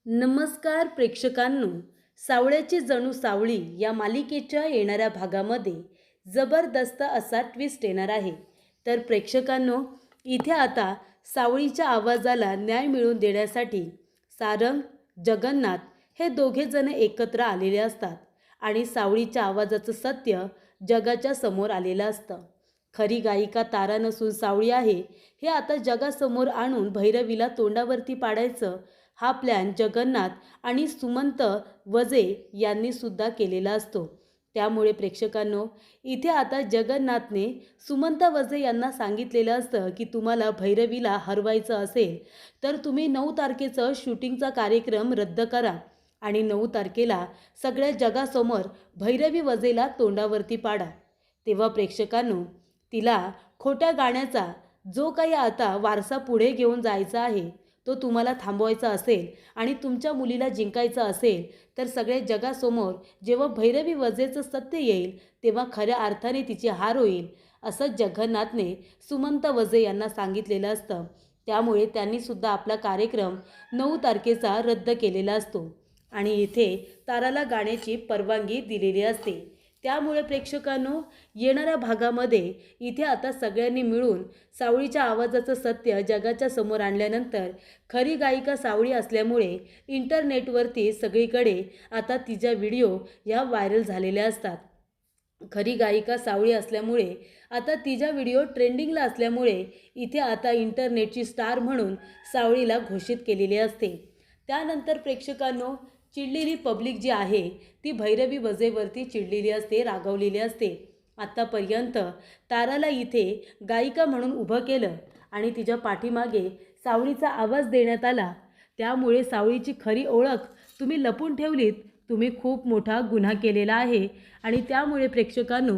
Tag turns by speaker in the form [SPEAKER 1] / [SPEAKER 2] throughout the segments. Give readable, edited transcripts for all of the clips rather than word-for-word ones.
[SPEAKER 1] नमस्कार प्रेक्षकांनो, सावळ्याची जणू सावळी या मालिकेच्या येणाऱ्या भागामध्ये जबरदस्त असा ट्विस्ट येणार आहे. तर प्रेक्षकांनो, इथे आता सावळीच्या आवाजाला न्याय मिळवून देण्यासाठी सारंग, जगन्नाथ हे दोघे जण एकत्र आलेले असतात आणि सावळीच्या आवाजाचं सत्य जगाच्या समोर आलेलं असतं. खरी गायिका तारा नसून सावळी आहे हे आता जगासमोर आणून भैरवीला तोंडावरती पाडायचं हा प्लॅन जगन्नाथ आणि सुमंत वजे यांनी सुद्धा केलेला असतो. त्यामुळे प्रेक्षकांनो, इथे आता जगन्नाथने सुमंत वजे यांना सांगितलेलं असतं की तुम्हाला भैरवीला हरवायचं असेल तर तुम्ही 9 तारखेचं शूटिंगचा कार्यक्रम रद्द करा आणि 9 तारखेला सगळ्या जगासमोर भैरवी वजेला तोंडावरती पाडा. तेव्हा प्रेक्षकांनो, तिला खोट्या गाण्याचा जो काही आता वारसा पुढे घेऊन जायचा आहे तो तुम्हाला थांबवायचा असेल आणि तुमच्या मुलीला जिंकायचं असेल तर सगळ्या जगासमोर जेव्हा भैरवी वजेचं सत्य येईल तेव्हा खऱ्या अर्थाने तिची हार होईल, असं जगन्नाथने सुमंत वजे यांना सांगितलेलं असतं. त्यामुळे त्यांनीसुद्धा आपला कार्यक्रम 9 तारखेचा रद्द केलेला असतो आणि इथे ताराला गाण्याची परवानगी दिलेली असते. त्यामुळे प्रेक्षकांनो, येणाऱ्या भागामध्ये इथे आता सगळ्यांनी मिळून सावळीच्या आवाजाचं सत्य जगाच्या समोर आणल्यानंतर खरी गायिका सावळी असल्यामुळे इंटरनेटवरती सगळीकडे आता तिच्या व्हिडिओ ह्या व्हायरल झालेल्या असतात. खरी गायिका सावळी असल्यामुळे आता तिचा व्हिडिओ ट्रेंडिंगला असल्यामुळे इथे आता इंटरनेटची स्टार म्हणून सावळीला घोषित केलेले असते. त्यानंतर प्रेक्षकांनो, चिडलेली पब्लिक जी आहे ती भैरवी वजेवरती चिडलेली असते, रागावलेली असते. आत्तापर्यंत ताराला इथे गायिका म्हणून उभं केलं आणि तिच्या पाठीमागे सावळीचा आवाज देण्यात आला. त्यामुळे सावळीची खरी ओळख तुम्ही लपून ठेवलीत, तुम्ही खूप मोठा गुन्हा केलेला आहे. आणि त्यामुळे प्रेक्षकांनो,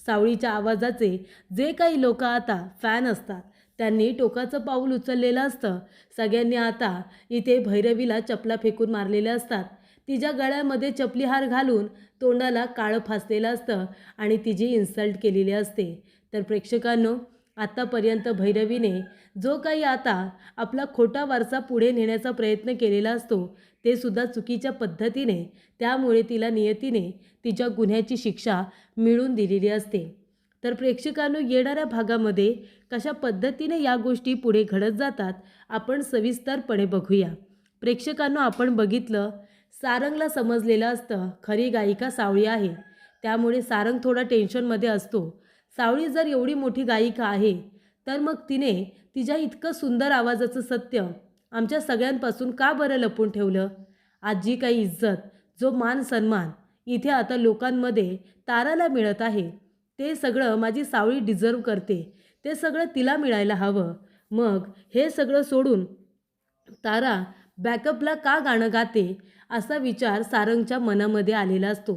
[SPEAKER 1] सावळीच्या आवाजाचे जे काही लोक आता फॅन असतात त्यांनी टोकाचं पाऊल उचललेलं असतं. सगळ्यांनी आता इथे भैरवीला चपला फेकून मारलेल्या असतात. तिच्या गळ्यामध्ये चपलीहार घालून तोंडाला काळं फासलेलं असतं आणि तिची इन्सल्ट केलेली असते. तर प्रेक्षकांनो, आत्तापर्यंत भैरवीने जो काही आता आपला खोटा वारसा पुढे नेण्याचा प्रयत्न केलेला असतो ते सुद्धा चुकीच्या पद्धतीने, त्यामुळे तिला नियतीने तिच्या गुन्ह्याची शिक्षा मिळवून दिलेली असते. तर प्रेक्षकांनो, येणाऱ्या भागामध्ये कशा पद्धतीने या गोष्टी पुढे घडत जातात आपण सविस्तरपणे बघूया. प्रेक्षकांनो, आपण बघितलं, सारंगला समजलेलं असतं खरी गायिका सावळी आहे. त्यामुळे सारंग थोडा टेन्शनमध्ये असतो. सावळी जर एवढी मोठी गायिका आहे तर मग तिने तिच्या इतकं सुंदर आवाजाचं सत्य आमच्या सगळ्यांपासून का बरं लपून ठेवलं? आज जी काही इज्जत, जो मान सन्मान इथे आता लोकांमध्ये ताराला मिळत आहे ते सगळं माझी सावळी डिझर्व करते, ते सगळं तिला मिळायला हवं. मग हे सगळं सोडून तारा बॅकअपला का गाणं गाते असा विचार सारंगच्या मनामध्ये आलेला असतो.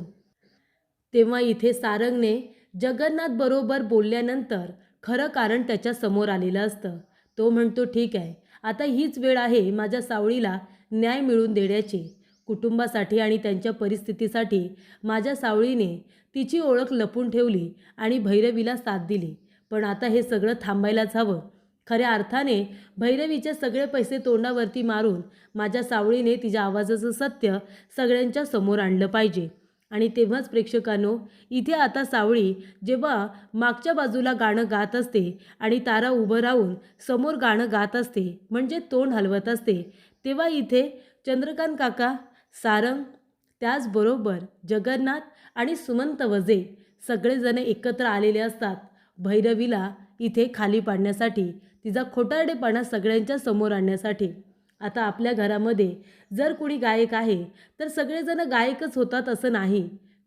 [SPEAKER 1] तेव्हा इथे सारंगने जगन्नाथ बरोबर बोलल्यानंतर खरं कारण त्याच्या समोर आलेलं असतं. तो म्हणतो, ठीक आहे, आता हीच वेळ आहे माझ्या सावळीला न्याय मिळवून देण्याची. कुटुंबासाठी आणि त्यांच्या परिस्थितीसाठी माझ्या सावळीने तिची ओळख लपून ठेवली आणि भैरवीला साथ दिली. पण आता हे सगळं थांबायलाच हवं. खऱ्या अर्थाने भैरवीचे सगळे पैसे तोंडावरती मारून माझ्या सावळीने तिच्या आवाजाचं सत्य सगळ्यांच्या समोर आणलं पाहिजे. आणि तेव्हाच प्रेक्षकांनो, इथे आता सावळी जेव्हा मागच्या बाजूला गाणं गात असते आणि तारा उभं राहून समोर गाणं गात असते, म्हणजे तोंड हलवत असते, तेव्हा इथे चंद्रकांत काका, सारंग, त्याचबरोबर जगन्नाथ आणि सुमंत वजे सगळेजण एकत्र आलेले असतात भैरवीला इथे खाली पाडण्यासाठी, तिचा खोटारडेपणा सगळ्यांच्या समोर आणण्यासाठी. आता आपल्या घरामध्ये जर कोणी गायक आहे तर सगळेजण गायकच होतात असं नाही.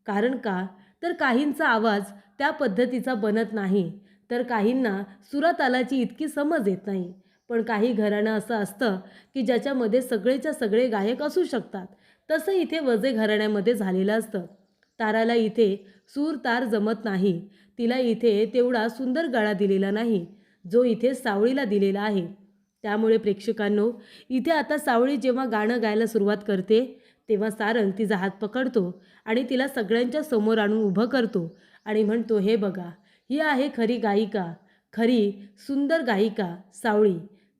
[SPEAKER 1] कारण का, तर काहींचा आवाज त्या पद्धतीचा बनत नाही, तर काहींना सुरातालाची इतकी समज येत नाही. पण काही घराणं असं असतं की ज्याच्यामध्ये सगळेच्या सगळे गायक असू शकतात. तसं इथे वजे घराण्यामध्ये झालेलं असतं. ताराला इथे सूर तार जमत नाही, तिला इथे तेवढा सुंदर गळा दिलेला नाही जो इथे सावळीला दिलेला आहे. त्यामुळे प्रेक्षकांनो, इथे आता सावळी जेव्हा गाणं गायला सुरुवात करते तेव्हा सारंग तिचा हात पकडतो आणि तिला सगळ्यांच्या समोर आणून उभं करतो आणि म्हणतो, हे बघा, ही आहे खरी गायिका, खरी सुंदर गायिका सावळी.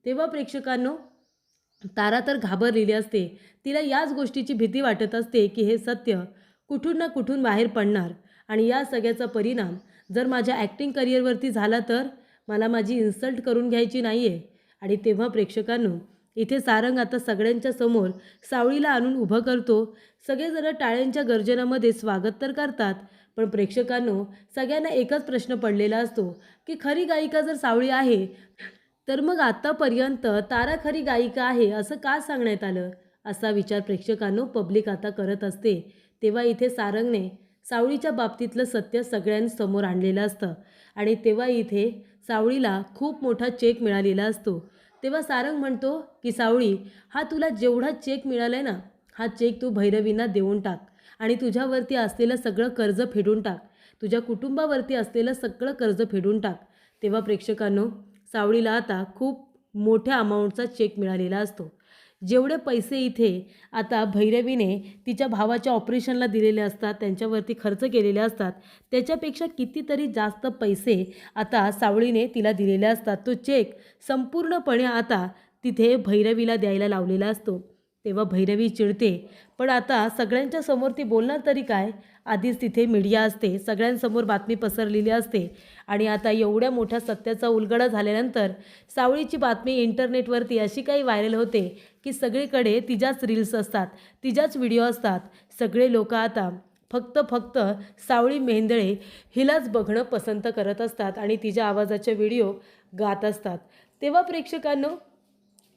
[SPEAKER 1] तेव्हा प्रेक्षकांनो, तारा तर घाबरलेली असते. तिला याच गोष्टीची भीती वाटत असते की हे सत्य कुठून ना कुठून बाहेर पडणार आणि या सगळ्याचा परिणाम जर माझ्या ॲक्टिंग करिअरवरती झाला तर मला माझी इन्सल्ट करून घ्यायची नाही आहे. आणि तेव्हा प्रेक्षकांनो, इथे सारंग आता सगळ्यांच्या समोर सावळीला आणून उभं करतो. सगळेजण टाळ्यांच्या गर्जनामध्ये स्वागत तर करतात, पण प्रेक्षकांनो, सगळ्यांना एकच प्रश्न पडलेला असतो की खरी गायिका जर सावळी आहे तर मग आत्तापर्यंत तारा खरी गायिका आहे असं का सांगण्यात आलं? असा विचार प्रेक्षकांनो पब्लिक आता करत असते. तेव्हा इथे सारंगने सावळीच्या बाबतीतलं सत्य सगळ्यांसमोर आणलेलं असतं आणि तेव्हा इथे सावळीला खूप मोठा चेक मिळालेला असतो. तेव्हा सारंग म्हणतो की सावळी, हा तुला जेवढा चेक मिळाला आहे ना, हा चेक तू भैरवींना देऊन टाक आणि तुझ्यावरती असलेलं सगळं कर्ज फेडून टाक. तुझ्या कुटुंबावरती असलेलं सगळं कर्ज फेडून टाक. तेव्हा प्रेक्षकांनो, सावळीला आता खूप मोठ्या अमाऊंटचा चेक मिळालेला असतो. जेवढे पैसे इथे आता भैरवीने तिच्या भावाच्या ऑपरेशनला दिलेले असतात, त्यांच्यावरती खर्च केलेले असतात, त्याच्यापेक्षा कितीतरी जास्त पैसे आता सावळीने तिला दिलेले असतात. तो चेक संपूर्णपणे आता तिथे भैरवीला द्यायला लावलेला असतो. तेव्हा भैरवी चिडते, पण आता सगळ्यांच्या समोर ती बोलणार तरी काय? आधीच तिथे मीडिया असते, सगळ्यांसमोर बातमी पसरलेली असते आणि आता एवढ्या मोठ्या सत्याचा उलगडा झाल्यानंतर सावळीची बातमी इंटरनेटवरती अशी काही व्हायरल होते की सगळीकडे तिच्याच रील्स असतात, तिच्याच व्हिडिओ असतात. सगळे लोक आता फक्त सावळी मेहेंदळे हिलाच बघणं पसंत करत असतात आणि तिच्या आवाजाचे व्हिडिओ गात असतात. तेव्हा प्रेक्षकांनो,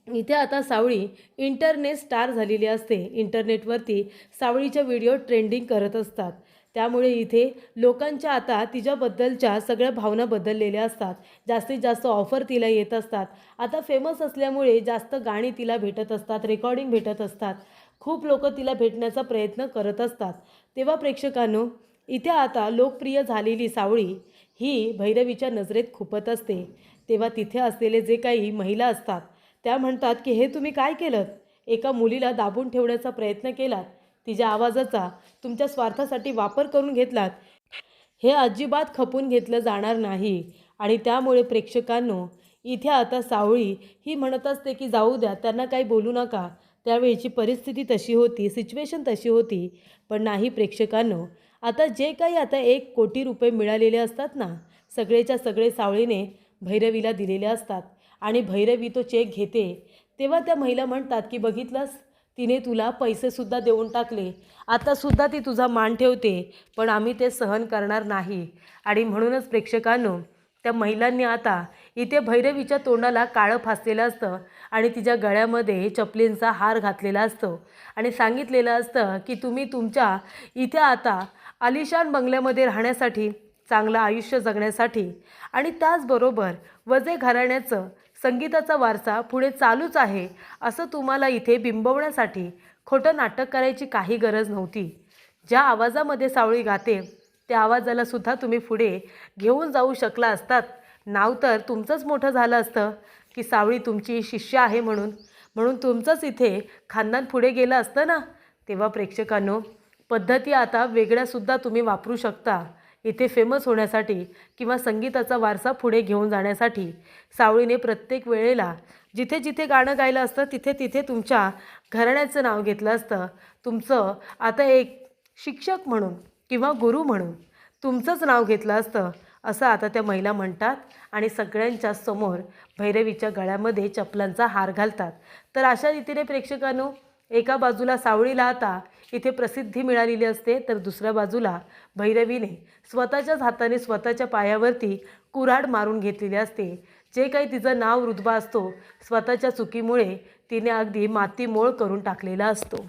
[SPEAKER 1] इथे आता सावळी इंटरनेट स्टार झालेली असते. इंटरनेटवरती सावळीच्या व्हिडिओ ट्रेंडिंग करत असतात. त्यामुळे इथे लोकांच्या आता तिच्याबद्दलच्या सगळ्या भावना बदललेल्या असतात. जास्तीत जास्त ऑफर तिला येत असतात. आता फेमस असल्यामुळे जास्त गाणी तिला भेटत असतात, रेकॉर्डिंग भेटत असतात. खूप लोक तिला भेटण्याचा प्रयत्न करत असतात. तेव्हा प्रेक्षकांनो, इथे आता लोकप्रिय झालेली सावळी ही भैरवीच्या नजरेत खुपत असते. तेव्हा तिथे असलेले जे काही महिला असतात त्या म्हणतात की हे तुम्ही काय केलं? एका मुलीला दाबून ठेवण्याचा प्रयत्न केलात, तिच्या आवाजाचा तुमच्या स्वार्थासाठी वापर करून घेतलात. हे अजिबात खपून घेतलं जाणार नाही. आणि त्यामुळे प्रेक्षकांनो, इथे आता सावळी ही म्हणत असते की जाऊ द्या, त्यांना काही बोलू नका. त्यावेळीची परिस्थिती तशी होती, सिच्युएशन तशी होती. पण नाही प्रेक्षकांनो, आता जे काही आता 1 कोटी रुपये मिळालेले असतात ना, सगळेच्या सगळे सावळीने भैरवीला दिलेले असतात आणि भैरवी तो चेक घेते. तेव्हा त्या महिला म्हणतात की बघितलंस, तिने तुला पैसेसुद्धा देऊन टाकले, आतासुद्धा ती तुझा मान ठेवते, पण आम्ही ते सहन करणार नाही. आणि म्हणूनच प्रेक्षकांनो, त्या महिलांनी आता इथे भैरवीच्या तोंडाला काळं फासलेलं असतं आणि तिच्या गळ्यामध्ये चपलींचा हार घातलेला असतो आणि सांगितलेलं असतं की तुम्ही तुमच्या इथे आता आलिशान बंगल्यामध्ये राहण्यासाठी, चांगलं आयुष्य जगण्यासाठी आणि त्याचबरोबर वजे घराण्याचं संगीताचा वारसा पुढे चालूच आहे असं तुम्हाला इथे बिंबवण्यासाठी खोटं नाटक करायची काही गरज नव्हती. ज्या आवाजामध्ये सावळी गाते त्या आवाजाला सुद्धा तुम्ही पुढे घेऊन जाऊ शकला असतात. नाव तर तुमचंच मोठं झालं असतं की सावळी तुमची शिष्य आहे म्हणून म्हणून तुमचंच इथे खानदान पुढे गेलं असतं ना. तेव्हा प्रेक्षकांनो, पद्धती आता वेगळ्यासुद्धा तुम्ही वापरू शकता इथे फेमस होण्यासाठी किंवा संगीताचा वारसा पुढे घेऊन जाण्यासाठी. सावळीने प्रत्येक वेळेला जिथे जिथे गाणं गायलं असतं तिथे तिथे तुमच्या घराण्याचं नाव घेतलं असतं. तुमचं आता एक शिक्षक म्हणून किंवा गुरु म्हणून तुमचंच नाव घेतलं असतं असं आता त्या महिला म्हणतात आणि सगळ्यांच्या समोर भैरवीच्या गळ्यामध्ये चपलांचा हार घालतात. तर अशा रीतीने प्रेक्षकांनो, एका बाजूला सावळीला आता इथे प्रसिद्धी मिळालेली असते, तर दुसऱ्या बाजूला भैरवीने स्वतःच्याच हाताने स्वतःच्या पायावरती कुऱ्हाड मारून घेतलेली असते. जे काही तिचं नाव रुतबा असतो, स्वतःच्या चुकीमुळे तिने अगदी मातीमोल करून टाकलेला असतो.